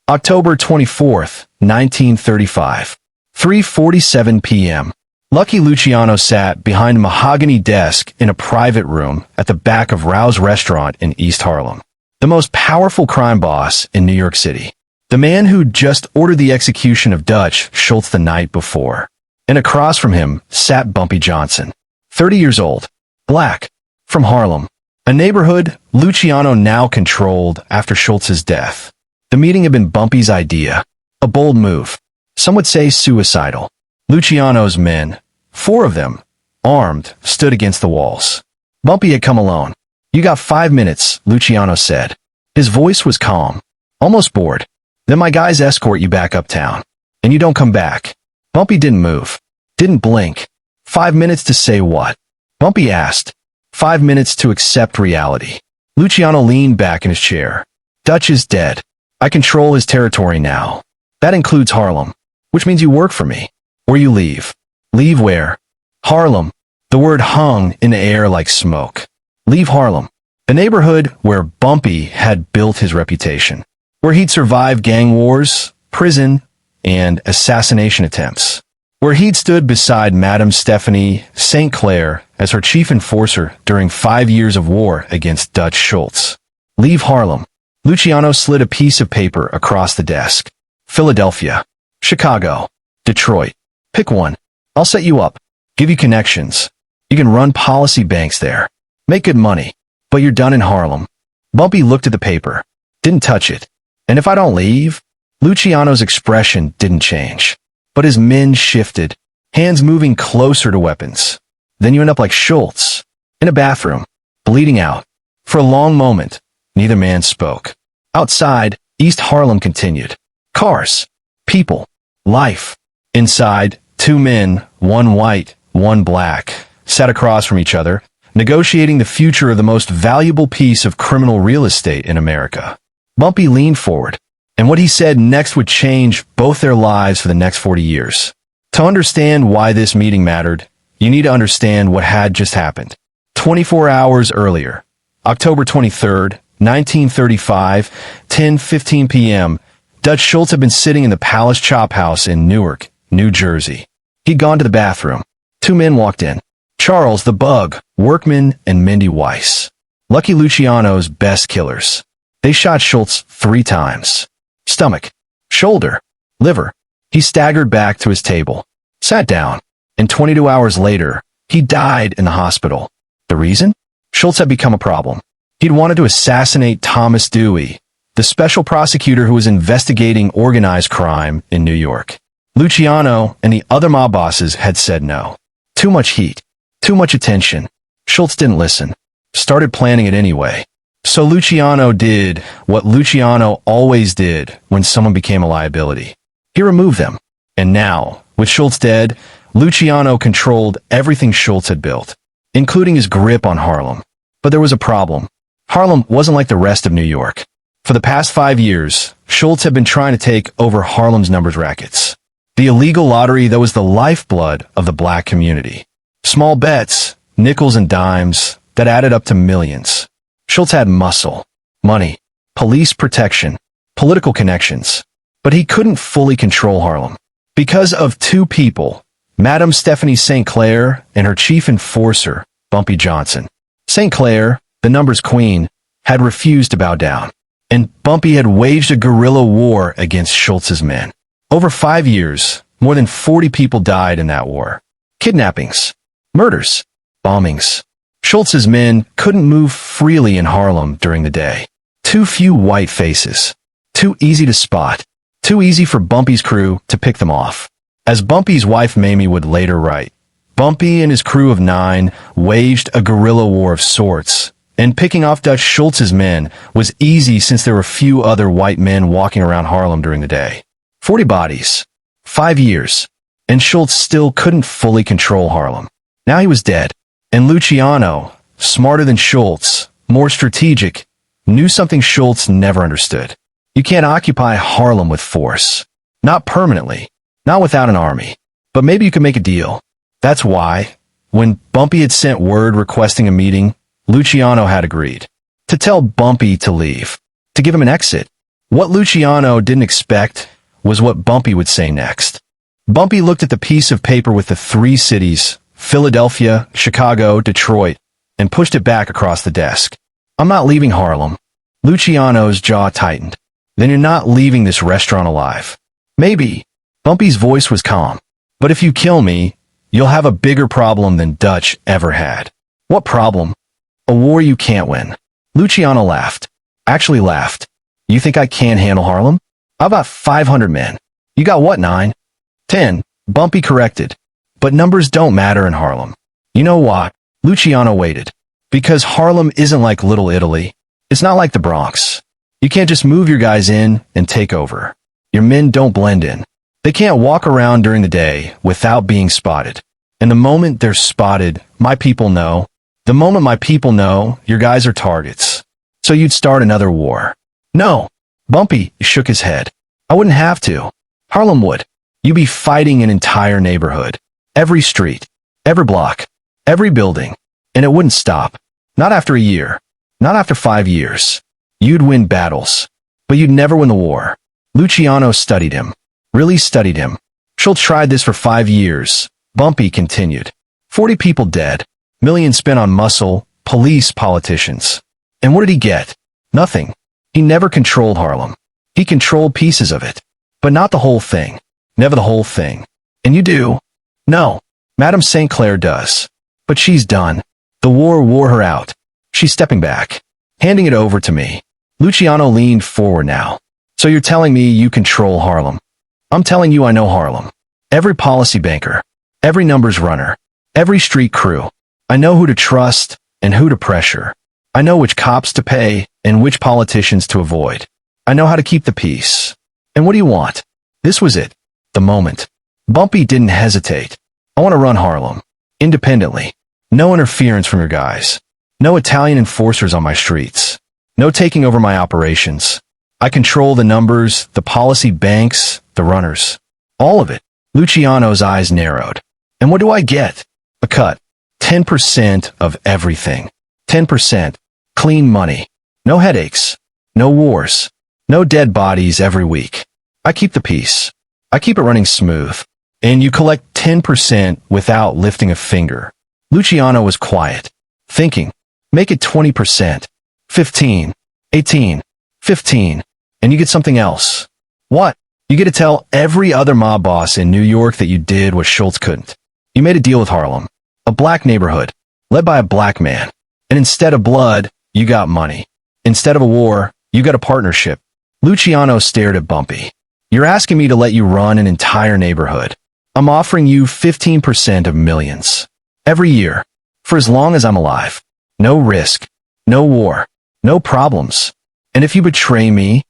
October 24th, 1935. 3:47 p.m. Lucky Luciano sat behind a mahogany desk in a private room at the back of Rao's restaurant in East Harlem. The most powerful crime boss in New York City. The man who'd just ordered the execution of Dutch Schultz the night before. And across from him sat Bumpy Johnson, 30 years old, black, from Harlem, a neighborhood Luciano now controlled after Schultz's death. The meeting had been Bumpy's idea, a bold move. Some would say suicidal. Luciano's men, 4 of them, armed, stood against the walls. Bumpy had come alone. "You got 5 minutes," Luciano said. His voice was calm, almost bored. "Then my guys escort you back uptown. And you don't come back." Bumpy didn't move, didn't blink. 5 minutes to say what? Bumpy asked. 5 minutes to accept reality. Luciano leaned back in his chair. "Dutch is dead. I control his territory now. That includes Harlem, which means you work for me. Or you leave." "Leave where?" "Harlem." The word hung in the air like smoke. Leave Harlem, the neighborhood where Bumpy had built his reputation, where he'd survived gang wars, prison, and assassination attempts, where he'd stood beside Madame Stephanie St. Clair as her chief enforcer during 5 years of war against Dutch Schultz. Leave Harlem. Luciano slid a piece of paper across the desk. "Philadelphia, Chicago, Detroit. Pick one. I'll set you up, give you connections. You can run policy banks there. Make good money, but you're done in Harlem." Bumpy looked at the paper, didn't touch it. "And if I don't leave?" Luciano's expression didn't change, but his men shifted, hands moving closer to weapons. "Then you end up like Schultz, in a bathroom, bleeding out." For a long moment, neither man spoke. Outside, East Harlem continued. Cars, people, life. Inside, 2 men, one white, one black, sat across from each other, negotiating the future of the most valuable piece of criminal real estate in America. Bumpy leaned forward, and what he said next would change both their lives for the next 40 years. To understand why this meeting mattered, you need to understand what had just happened. 24 hours earlier, October 23rd, 1935, 10:15 p.m., Dutch Schultz had been sitting in the Palace Chop House in Newark, New Jersey. He'd gone to the bathroom. 2 men walked in. Charles the Bug, Workman, and Mindy Weiss. Lucky Luciano's best killers. They shot Schultz 3 times. Stomach, shoulder, liver. He staggered back to his table, sat down, and 22 hours later, he died in the hospital. The reason? Schultz had become a problem. He'd wanted to assassinate Thomas Dewey, the special prosecutor who was investigating organized crime in New York. Luciano and the other mob bosses had said no. Too much heat. Too much attention. Schultz didn't listen. Started planning it anyway. So Luciano did what Luciano always did when someone became a liability. He removed them. And now, with Schultz dead, Luciano controlled everything Schultz had built, including his grip on Harlem. But there was a problem. Harlem wasn't like the rest of New York. For the past 5 years, Schultz had been trying to take over Harlem's numbers rackets, the illegal lottery that was the lifeblood of the black community. Small bets, nickels and dimes, that added up to millions. Schultz had muscle, money, police protection, political connections, but he couldn't fully control Harlem. Because of 2 people, Madame Stephanie St. Clair and her chief enforcer, Bumpy Johnson. St. Clair, the numbers queen, had refused to bow down, and Bumpy had waged a guerrilla war against Schultz's men. Over 5 years, more than 40 people died in that war. Kidnappings, murders, bombings. Schultz's men couldn't move freely in Harlem during the day. Too few white faces. Too easy to spot. Too easy for Bumpy's crew to pick them off. As Bumpy's wife Mamie would later write, Bumpy and his crew of 9 waged a guerrilla war of sorts, and picking off Dutch Schultz's men was easy since there were few other white men walking around Harlem during the day. 40 bodies. 5 years. And Schultz still couldn't fully control Harlem. Now he was dead. And Luciano, smarter than Schultz, more strategic, knew something Schultz never understood. You can't occupy Harlem with force. Not permanently. Not without an army. But maybe you can make a deal. That's why, when Bumpy had sent word requesting a meeting, Luciano had agreed. To tell Bumpy to leave. To give him an exit. What Luciano didn't expect was what Bumpy would say next. Bumpy looked at the piece of paper with the 3 cities, Philadelphia, Chicago, Detroit, and pushed it back across the desk. I'm not leaving Harlem. Luciano's jaw tightened. Then you're not leaving this restaurant alive. Maybe. Bumpy's voice was calm. But if you kill me, you'll have a bigger problem than Dutch ever had. What problem? A war you can't win. Luciano laughed. Actually laughed. You think I can't handle Harlem? I've got 500 men. You got what, 9? 10. Bumpy corrected. But numbers don't matter in Harlem. You know why? Luciano waited. Because Harlem isn't like Little Italy. It's not like the Bronx. You can't just move your guys in and take over. Your men don't blend in. They can't walk around during the day without being spotted. And the moment they're spotted, my people know. The moment my people know, your guys are targets. So you'd start another war. No. Bumpy shook his head. I wouldn't have to. Harlem would. You'd be fighting an entire neighborhood. Every street. Every block. Every building. And it wouldn't stop. Not after a year. Not after 5 years. You'd win battles. But you'd never win the war. Luciano studied him. Really studied him. Schultz tried this for 5 years. Bumpy continued. 40 people dead. Millions spent on muscle, police, politicians. And what did he get? Nothing. He never controlled Harlem. He controlled pieces of it. But not the whole thing. Never the whole thing. And you do? No. Madame St. Clair does. But she's done. The war wore her out. She's stepping back. Handing it over to me. Luciano leaned forward now. So you're telling me you control Harlem? I'm telling you I know Harlem. Every policy banker. Every numbers runner. Every street crew. I know who to trust and who to pressure. I know which cops to pay and which politicians to avoid. I know how to keep the peace. And what do you want? This was it. The moment. Bumpy didn't hesitate. I want to run Harlem. Independently. No interference from your guys. No Italian enforcers on my streets. No taking over my operations. I control the numbers, the policy banks, the runners. All of it. Luciano's eyes narrowed. And what do I get? A cut. 10% of everything. 10%. Clean money. No headaches. No wars. No dead bodies every week. I keep the peace. I keep it running smooth. And you collect 10% without lifting a finger. Luciano was quiet. Thinking. Make it 20%. 15. 18. 15. And you get something else. What? You get to tell every other mob boss in New York that you did what Schultz couldn't. You made a deal with Harlem. A black neighborhood. Led by a black man. And instead of blood, you got money. Instead of a war, you got a partnership. Luciano stared at Bumpy. You're asking me to let you run an entire neighborhood. I'm offering you 15% of millions. Every year. For as long as I'm alive. No risk. No war. No problems. And if you betray me,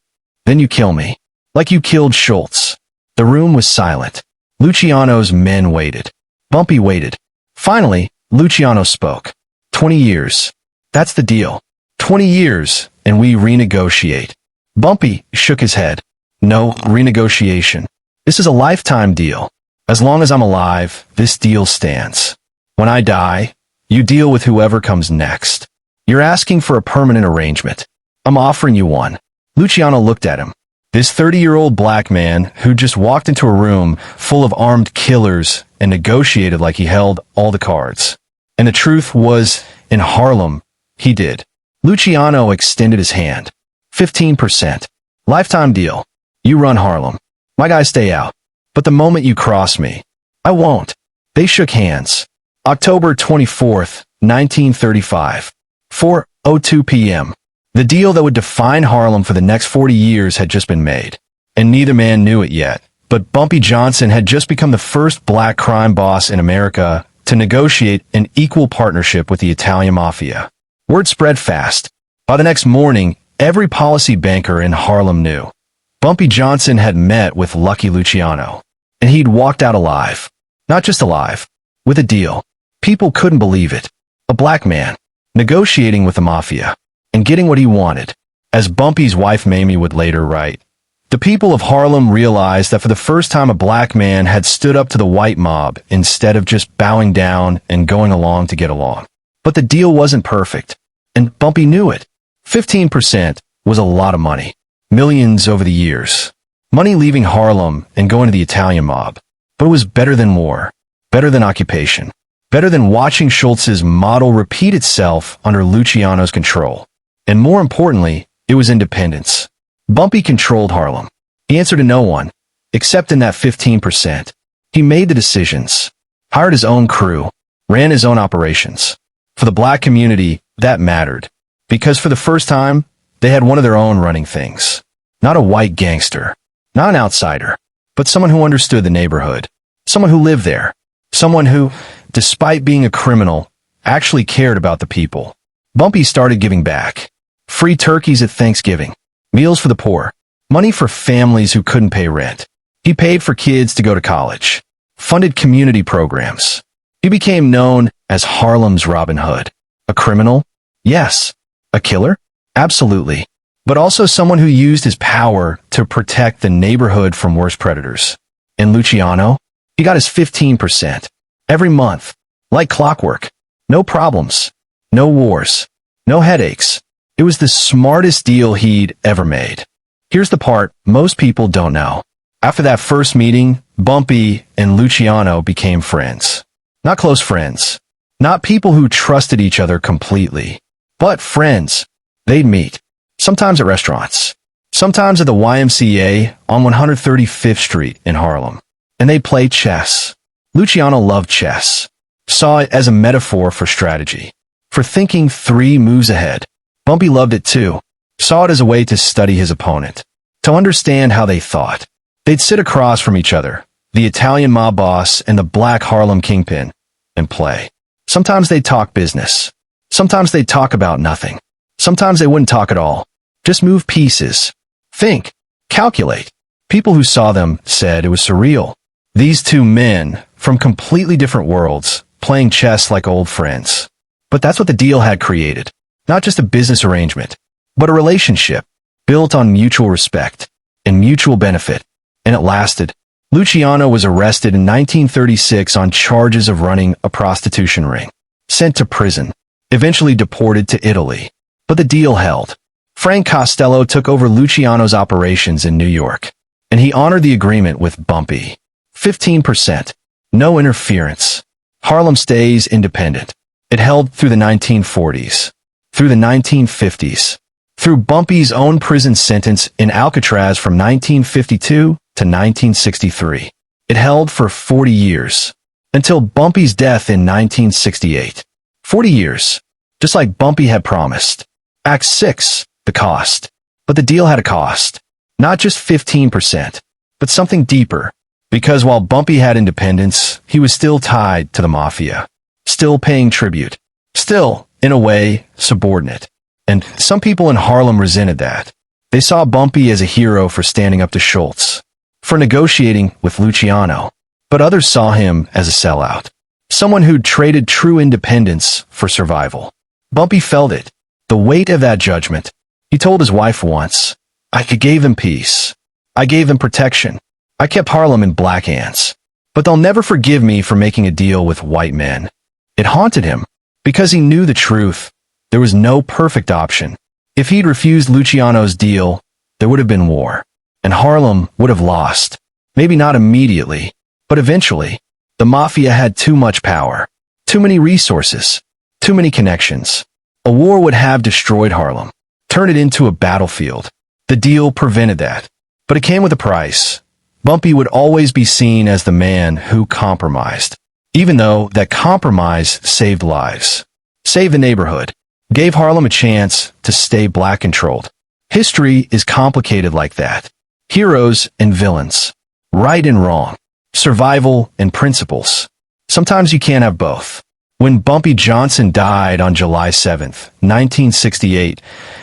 then you kill me. Like you killed Schultz. The room was silent. Luciano's men waited. Bumpy waited. Finally, Luciano spoke. 20 years. That's the deal. 20 years, and we renegotiate. Bumpy shook his head. No renegotiation. This is a lifetime deal. As long as I'm alive, this deal stands. When I die, you deal with whoever comes next. You're asking for a permanent arrangement. I'm offering you one. Luciano looked at him. This 30-year-old black man who just walked into a room full of armed killers and negotiated like he held all the cards. And the truth was, in Harlem, he did. Luciano extended his hand. 15%. Lifetime deal. You run Harlem. My guys stay out. But the moment you cross me, I won't. They shook hands. October 24th, 1935. 4:02 p.m. The deal that would define Harlem for the next 40 years had just been made. And neither man knew it yet. But Bumpy Johnson had just become the first black crime boss in America to negotiate an equal partnership with the Italian mafia. Word spread fast. By the next morning, every policy banker in Harlem knew. Bumpy Johnson had met with Lucky Luciano. And he'd walked out alive. Not just alive. With a deal. People couldn't believe it. A black man. Negotiating with the mafia. And getting what he wanted. As Bumpy's wife Mamie would later write. The people of Harlem realized that for the first time a black man had stood up to the white mob instead of just bowing down and going along to get along. But the deal wasn't perfect. And Bumpy knew it. 15% was a lot of money. millions over the years. Money leaving Harlem and going to the Italian mob. But it was better than war, better than occupation, better than watching Schultz's model repeat itself under Luciano's control. And more importantly, it was independence. Bumpy controlled Harlem. He answered to no one, except in that 15%. He made the decisions, hired his own crew, ran his own operations. For the black community, that mattered. Because for the first time, they had one of their own running things. Not a white gangster, not an outsider, but someone who understood the neighborhood. Someone who lived there. Someone who, despite being a criminal, actually cared about the people. Bumpy started giving back. Free turkeys at Thanksgiving. Meals for the poor. Money for families who couldn't pay rent. He paid for kids to go to college. Funded community programs. He became known as Harlem's Robin Hood. A criminal? Yes. A killer? Absolutely. But also someone who used his power to protect the neighborhood from worse predators. And Luciano? He got his 15%. Every month. Like clockwork. No problems. No wars. No headaches. It was the smartest deal he'd ever made. Here's the part most people don't know. After that first meeting, Bumpy and Luciano became friends. Not close friends. Not people who trusted each other completely. But friends. They'd meet. Sometimes at restaurants. Sometimes at the YMCA on 135th Street in Harlem. And they'd play chess. Luciano loved chess. Saw it as a metaphor for strategy. For thinking 3 moves ahead. Bumpy loved it too. Saw it as a way to study his opponent. To understand how they thought. They'd sit across from each other, the Italian mob boss and the black Harlem kingpin, and play. Sometimes they'd talk business. Sometimes they'd talk about nothing. Sometimes they wouldn't talk at all. Just move pieces. Think. Calculate. People who saw them said it was surreal. These two men, from completely different worlds, playing chess like old friends. But that's what the deal had created. Not just a business arrangement, but a relationship, built on mutual respect and mutual benefit. And it lasted. Luciano was arrested in 1936 on charges of running a prostitution ring. Sent to prison. Eventually deported to Italy. But the deal held. Frank Costello took over Luciano's operations in New York. And he honored the agreement with Bumpy. 15%. No interference. Harlem stays independent. It held through the 1940s. Through the 1950s. Through Bumpy's own prison sentence in Alcatraz from 1952 to 1963. It held for 40 years. Until Bumpy's death in 1968. 40 years. Just like Bumpy had promised. Act 6, the cost. But the deal had a cost. Not just 15%, but something deeper. Because while Bumpy had independence, he was still tied to the mafia. Still paying tribute. Still, in a way, subordinate. And some people in Harlem resented that. They saw Bumpy as a hero for standing up to Schultz. For negotiating with Luciano. But others saw him as a sellout. Someone who'd traded true independence for survival. Bumpy felt it. The weight of that judgment. He told his wife once, I gave them peace. I gave them protection. I kept Harlem in black hands. But they'll never forgive me for making a deal with white men. It haunted him. Because he knew the truth. There was no perfect option. If he'd refused Luciano's deal, there would have been war. And Harlem would have lost. Maybe not immediately, but eventually. The mafia had too much power. Too many resources. Too many connections. A war would have destroyed Harlem. Turned it into a battlefield. The deal prevented that. But it came with a price. Bumpy would always be seen as the man who compromised. Even though that compromise saved lives. Saved the neighborhood. Gave Harlem a chance to stay black-controlled. History is complicated like that. Heroes and villains. Right and wrong. Survival and principles. Sometimes you can't have both. When Bumpy Johnson died on July 7th, 1968,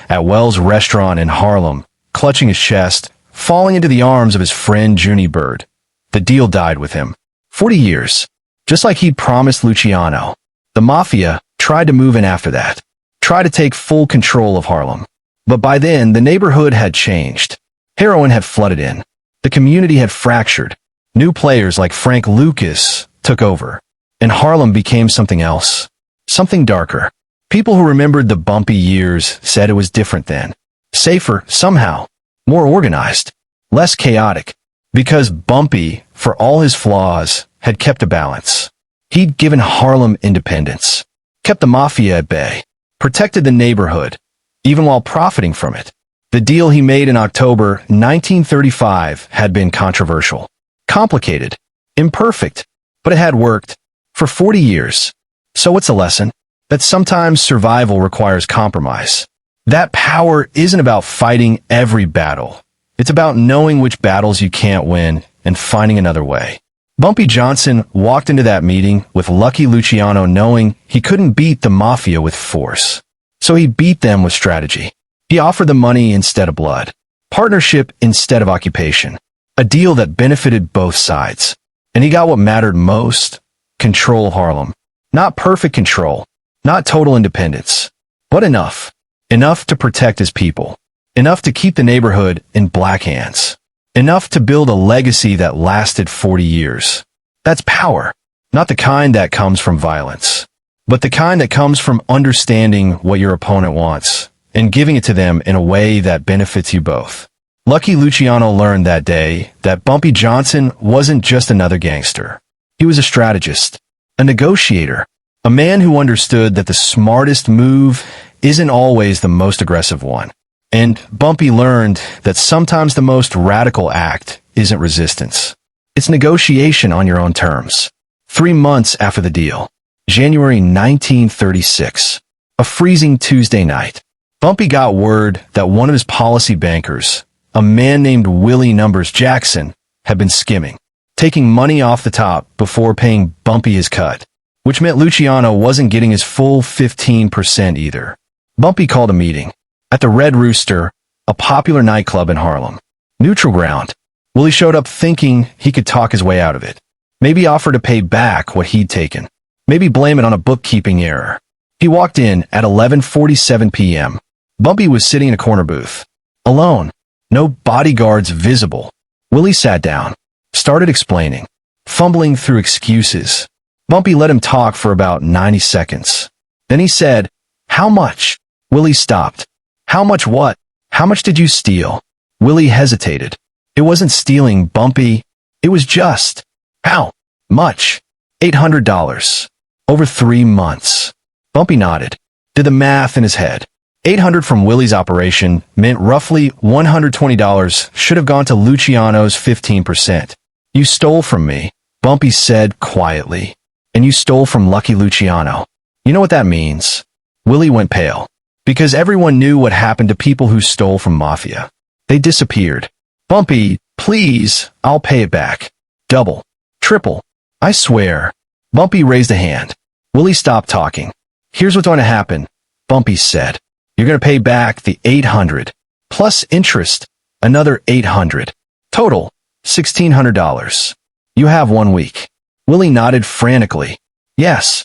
at Wells Restaurant in Harlem, clutching his chest, falling into the arms of his friend Junie Bird, the deal died with him. 40 years. Just like he'd promised Luciano. The mafia tried to move in after that. Tried to take full control of Harlem. But by then, the neighborhood had changed. Heroin had flooded in. The community had fractured. New players like Frank Lucas took over. And Harlem became something else. Something darker. People who remembered the Bumpy years said it was different then. Safer, somehow. more organized, less chaotic, because Bumpy, for all his flaws, had kept a balance. He'd given Harlem independence, kept the mafia at bay, protected the neighborhood, even while profiting from it. The deal he made in October 1935 had been controversial, complicated, imperfect, but it had worked for 40 years. So what's the lesson? That sometimes survival requires compromise. That power isn't about fighting every battle. It's about knowing which battles you can't win and finding another way. Bumpy Johnson walked into that meeting with Lucky Luciano knowing he couldn't beat the mafia with force. So he beat them with strategy. He offered them money instead of blood, partnership instead of occupation, a deal that benefited both sides. And he got what mattered most: control Harlem. Not perfect control, not total independence, but enough. Enough to protect his people. Enough to keep the neighborhood in black hands. Enough to build a legacy that lasted 40 years. That's power. Not the kind that comes from violence, but the kind that comes from understanding what your opponent wants and giving it to them in a way that benefits you both. Lucky Luciano learned that day that Bumpy Johnson wasn't just another gangster. He was a strategist, a negotiator, a man who understood that the smartest move isn't always the most aggressive one. And Bumpy learned that sometimes the most radical act isn't resistance. It's negotiation on your own terms. 3 months after the deal, January 1936, a freezing Tuesday night, Bumpy got word that one of his policy bankers, a man named Willie Numbers Jackson, had been skimming, taking money off the top before paying Bumpy his cut, which meant Luciano wasn't getting his full 15% either. Bumpy called a meeting at the Red Rooster, a popular nightclub in Harlem. Neutral ground. Willie showed up thinking he could talk his way out of it. Maybe offer to pay back what he'd taken. Maybe blame it on a bookkeeping error. He walked in at 11:47 p.m. Bumpy was sitting in a corner booth, alone, no bodyguards visible. Willie sat down, started explaining, fumbling through excuses. Bumpy let him talk for about 90 seconds. Then he said, "How much?" Willie stopped. "How much what? How much did you steal?" Willie hesitated. "It wasn't stealing, Bumpy. It was just..." "How much?" $800. Over 3 months. Bumpy nodded, did the math in his head. 800 from Willie's operation meant roughly $120 should have gone to Luciano's 15%. "You stole from me," Bumpy said quietly. "And you stole from Lucky Luciano. You know what that means?" Willie went pale, because everyone knew what happened to people who stole from mafia. They disappeared. "Bumpy, please, I'll pay it back. Double. Triple. I swear." Bumpy raised a hand. Willie stopped talking. "Here's what's going to happen," Bumpy said. "You're going to pay back the 800, plus interest, another 800. Total, $1,600. You have 1 week." Willie nodded frantically. Yes,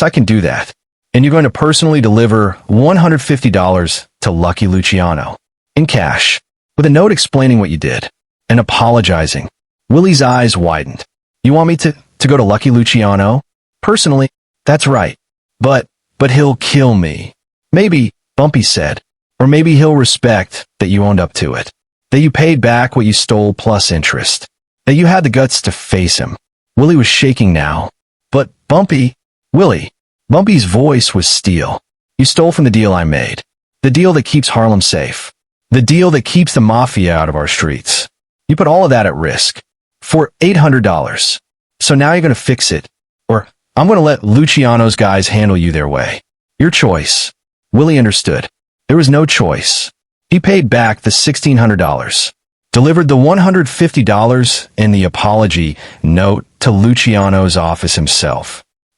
I can do that. And you're going to personally deliver $150 to Lucky Luciano. In cash, with a note explaining what you did, and apologizing. Willie's eyes widened. "You want me to go to Lucky Luciano? Personally?" "That's right. But he'll kill me." "Maybe," Bumpy said. "Or maybe he'll respect that you owned up to it. That you paid back what you stole plus interest. That you had the guts to face him." Willie was shaking now. "But, Bumpy..." "Willie." Bumpy's voice was steel. "You stole from the deal I made. The deal that keeps Harlem safe. The deal that keeps the mafia out of our streets. You put all of that at risk. For $800. So now you're going to fix it. Or I'm going to let Luciano's guys handle you their way. Your choice." Willie understood. There was no choice. He paid back the $1,600. Delivered the $150 and the apology note to Luciano's office himself.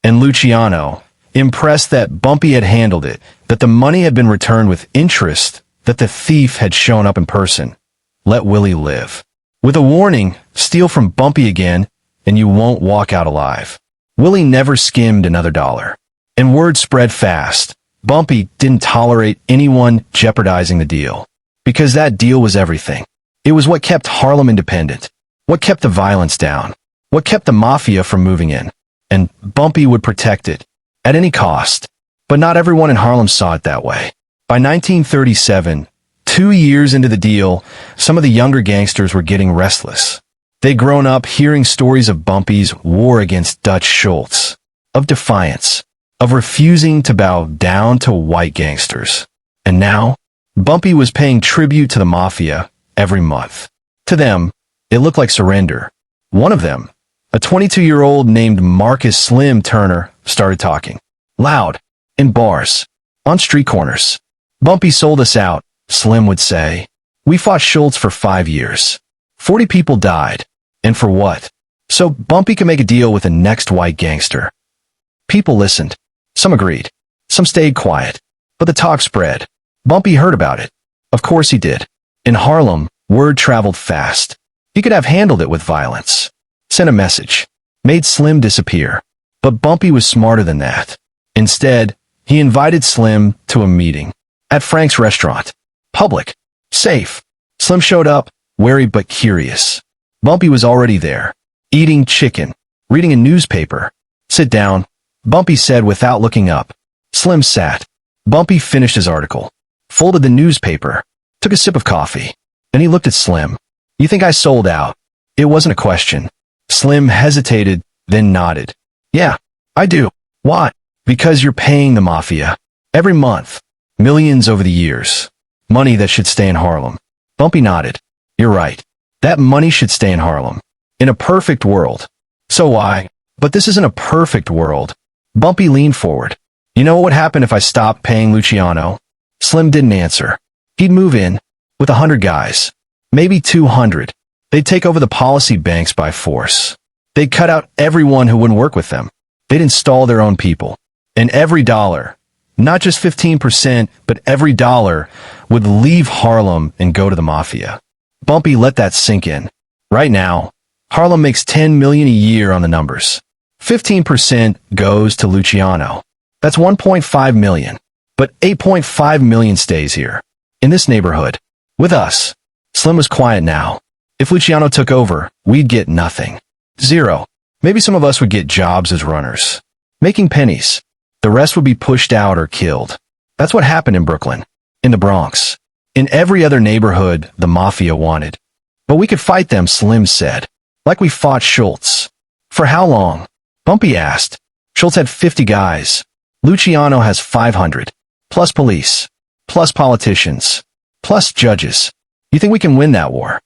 And Luciano, impressed that Bumpy had handled it, that the money had been returned with interest, that the thief had shown up in person, let Willie live. With a warning, steal from Bumpy again, and you won't walk out alive. Willie never skimmed another dollar. And word spread fast. Bumpy didn't tolerate anyone jeopardizing the deal. Because that deal was everything. It was what kept Harlem independent. What kept the violence down. What kept the mafia from moving in. And Bumpy would protect it. At any cost. But not everyone in Harlem saw it that way. By 1937, 2 years into the deal, some of the younger gangsters were getting restless. They'd grown up hearing stories of Bumpy's war against Dutch Schultz, of defiance, of refusing to bow down to white gangsters. And now, Bumpy was paying tribute to the mafia every month. To them, it looked like surrender. One of them, a 22-year-old named Marcus Slim Turner, started talking. Loud, in bars, on street corners. Bumpy sold us out, Slim would say. We fought Schultz for 5 years. 40 people died. And for what? So Bumpy could make a deal with the next white gangster. People listened. Some agreed. Some stayed quiet. But the talk spread. Bumpy heard about it. Of course he did. In Harlem, word traveled fast. He could have handled it with violence. Sent a message. Made Slim disappear. But Bumpy was smarter than that. Instead, he invited Slim to a meeting. At Frank's restaurant. Public. Safe. Slim showed up, wary but curious. Bumpy was already there. Eating chicken. Reading a newspaper. Sit down, Bumpy said without looking up. Slim sat. Bumpy finished his article. Folded the newspaper. Took a sip of coffee. Then he looked at Slim. You think I sold out? It wasn't a question. Slim hesitated, then nodded. Yeah, I do. Why? Because you're paying the mafia. Every month. Millions over the years. Money that should stay in Harlem. Bumpy nodded. You're right. That money should stay in Harlem. In a perfect world. So why? But this isn't a perfect world. Bumpy leaned forward. You know what would happen if I stopped paying Luciano? Slim didn't answer. He'd move in. With 100 guys. Maybe 200. They'd take over the policy banks by force. They'd cut out everyone who wouldn't work with them. They'd install their own people. And every dollar, not just 15%, but every dollar, would leave Harlem and go to the mafia. Bumpy let that sink in. Right now, Harlem makes $10 million a year on the numbers. 15% goes to Luciano. That's $1.5 million. But $8.5 million stays here. In this neighborhood. With us. Slim was quiet now. If Luciano took over, we'd get nothing. Zero. Maybe some of us would get jobs as runners. Making pennies. The rest would be pushed out or killed. That's what happened in Brooklyn. In the Bronx. In every other neighborhood the mafia wanted. But we could fight them, Slim said. Like we fought Schultz. For how long? Bumpy asked. Schultz had 50 guys. Luciano has 500. Plus police. Plus politicians. Plus judges. You think we can win that war?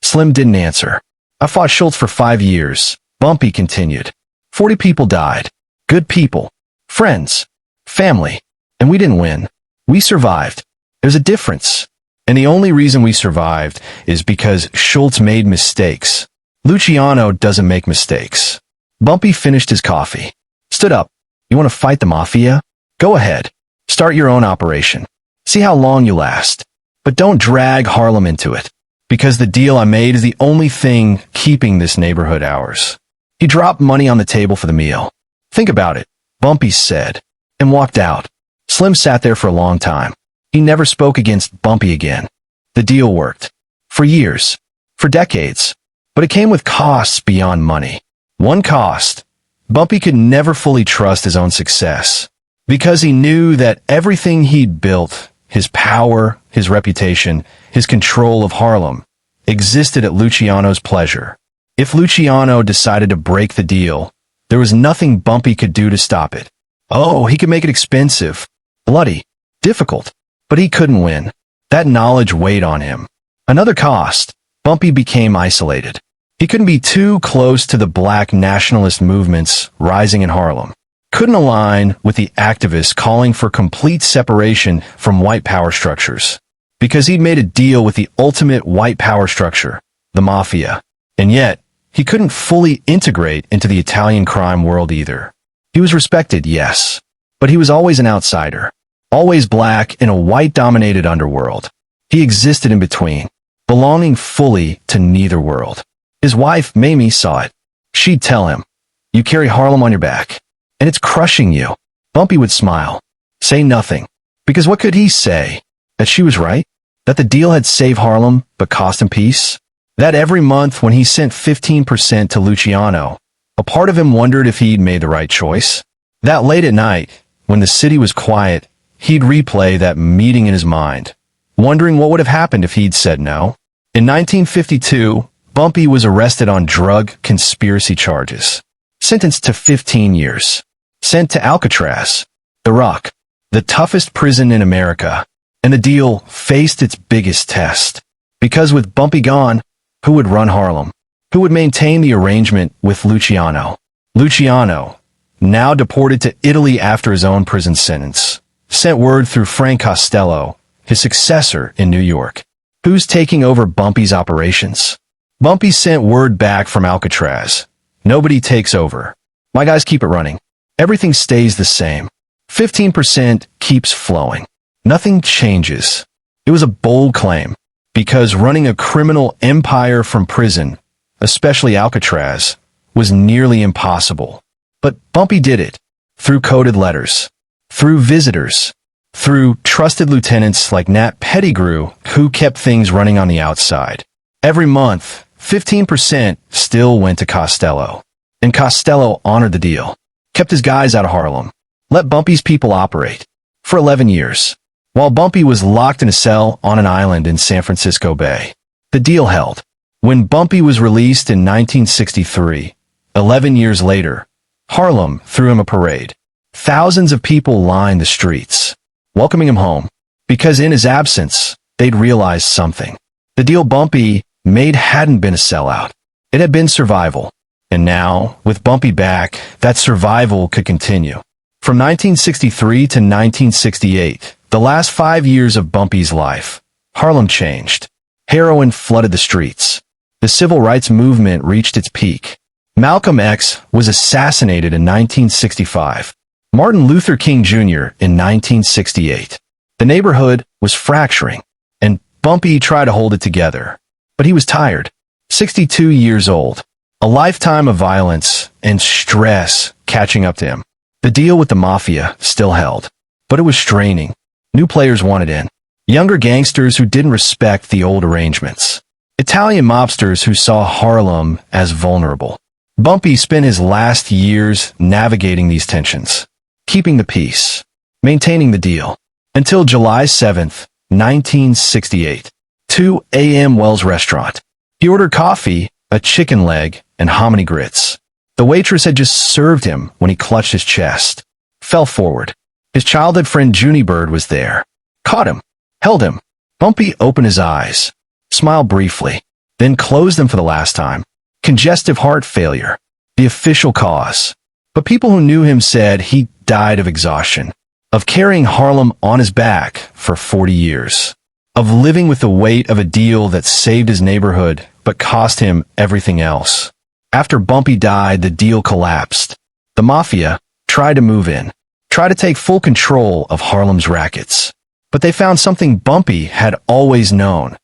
Slim didn't answer. I fought Schultz for 5 years. Bumpy continued. 40 people died. Good people. Friends. Family. And we didn't win. We survived. There's a difference. And the only reason we survived is because Schultz made mistakes. Luciano doesn't make mistakes. Bumpy finished his coffee. Stood up. You want to fight the mafia? Go ahead. Start your own operation. See how long you last. But don't drag Harlem into it. Because the deal I made is the only thing keeping this neighborhood ours. He dropped money on the table for the meal. Think about it, Bumpy said, and walked out. Slim sat there for a long time. He never spoke against Bumpy again. The deal worked. For years. For decades. But it came with costs beyond money. One cost. Bumpy could never fully trust his own success. Because he knew that everything he'd built, his power, his reputation, his control of Harlem, existed at Luciano's pleasure. If Luciano decided to break the deal, there was nothing Bumpy could do to stop it. Oh, he could make it expensive, bloody, difficult, but he couldn't win. That knowledge weighed on him. Another cost. Bumpy became isolated. He couldn't be too close to the black nationalist movements rising in Harlem. Couldn't align with the activists calling for complete separation from white power structures. Because he'd made a deal with the ultimate white power structure, the mafia. And yet, he couldn't fully integrate into the Italian crime world either. He was respected, yes. But he was always an outsider. Always black in a white-dominated underworld. He existed in between, belonging fully to neither world. His wife, Mamie, saw it. She'd tell him, "You carry Harlem on your back, and it's crushing you." Bumpy would smile, say nothing. Because what could he say? That she was right? That the deal had saved Harlem, but cost him peace? That every month when he sent 15% to Luciano, a part of him wondered if he'd made the right choice? That late at night, when the city was quiet, he'd replay that meeting in his mind. wondering what would have happened if he'd said no. In 1952, Bumpy was arrested on drug conspiracy charges, sentenced to 15 years, sent to Alcatraz, the Rock, the toughest prison in America, and the deal faced its biggest test. Because with Bumpy gone, who would run Harlem? Who would maintain the arrangement with Luciano? Luciano, now deported to Italy after his own prison sentence, sent word through Frank Costello, his successor in New York. Who's taking over Bumpy's operations? Bumpy sent word back from Alcatraz. Nobody takes over. My guys keep it running. Everything stays the same. 15% keeps flowing. Nothing changes. It was a bold claim, because running a criminal empire from prison, especially Alcatraz, was nearly impossible. But Bumpy did it, through coded letters, through visitors, through trusted lieutenants like Nat Pettigrew, who kept things running on the outside. Every month, 15% still went to Costello, and Costello honored the deal, kept his guys out of Harlem, let Bumpy's people operate. For 11 years, while Bumpy was locked in a cell on an island in San Francisco Bay, the deal held. When Bumpy was released in 1963, 11 years later, Harlem threw him a parade. Thousands of people lined the streets, welcoming him home, because in his absence, they'd realized something. The deal Bumpy made hadn't been a sellout. It had been survival. And now, with Bumpy back, that survival could continue. From 1963 to 1968, the last 5 years of Bumpy's life, Harlem changed. Heroin flooded the streets. The civil rights movement reached its peak. Malcolm X was assassinated in 1965. Martin Luther King Jr. in 1968. The neighborhood was fracturing, and Bumpy tried to hold it together. But he was tired. 62 years old. A lifetime of violence and stress catching up to him. The deal with the mafia still held, but it was straining. New players wanted in. Younger gangsters who didn't respect the old arrangements. Italian mobsters who saw Harlem as vulnerable. Bumpy spent his last years navigating these tensions, keeping the peace, maintaining the deal, until July 7th, 1968. 2 a.m. Wells Restaurant. He ordered coffee, a chicken leg, and hominy grits. The waitress had just served him when he clutched his chest, fell forward. His childhood friend Junie Bird was there. Caught him, held him. Bumpy opened his eyes, smiled briefly, then closed them for the last time. Congestive heart failure, the official cause. But people who knew him said he died of exhaustion, of carrying Harlem on his back for 40 years, of living with the weight of a deal that saved his neighborhood but cost him everything else. After Bumpy died, the deal collapsed. The mafia tried to move in, tried to take full control of Harlem's rackets. But they found something Bumpy had always known.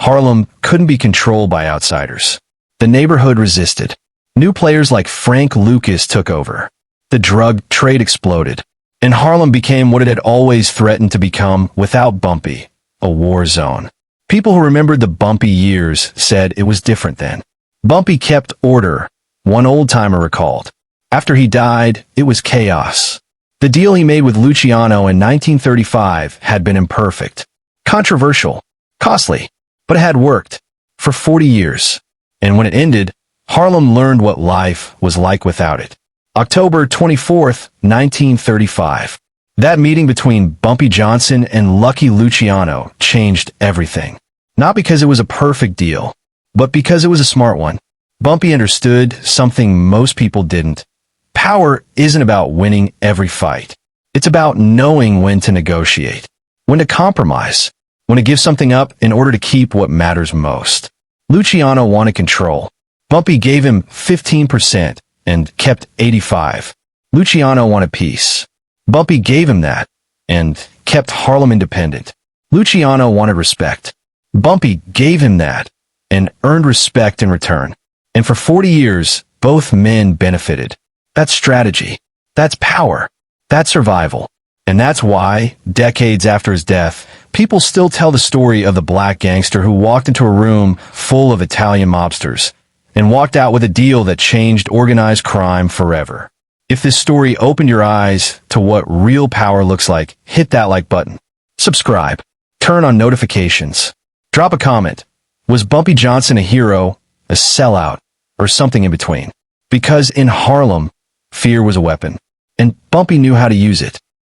Harlem couldn't be controlled by outsiders. The neighborhood resisted. New players like Frank Lucas took over. The drug trade exploded, and Harlem became what it had always threatened to become without Bumpy, a war zone. People who remembered the Bumpy years said it was different then. Bumpy kept order, one old-timer recalled. After he died, it was chaos. The deal he made with Luciano in 1935 had been imperfect, controversial, costly, but it had worked for 40 years. And when it ended, Harlem learned what life was like without it. October 24th, 1935. That meeting between Bumpy Johnson and Lucky Luciano changed everything. Not because it was a perfect deal, but because it was a smart one. Bumpy understood something most people didn't. Power isn't about winning every fight. It's about knowing when to negotiate, when to compromise, when to give something up in order to keep what matters most. Luciano wanted control. Bumpy gave him 15% and kept 85%. Luciano wanted peace. Bumpy gave him that and kept Harlem independent. Luciano wanted respect. Bumpy gave him that and earned respect in return. And for 40 years, both men benefited. That's strategy. That's power. That's survival. And that's why, decades after his death, people still tell the story of the black gangster who walked into a room full of Italian mobsters and walked out with a deal that changed organized crime forever. If this story opened your eyes to what real power looks like, hit that like button. Subscribe. Turn on notifications. Drop a comment. Was Bumpy Johnson a hero, a sellout, or something in between? Because in Harlem, fear was a weapon, and Bumpy knew how to use it.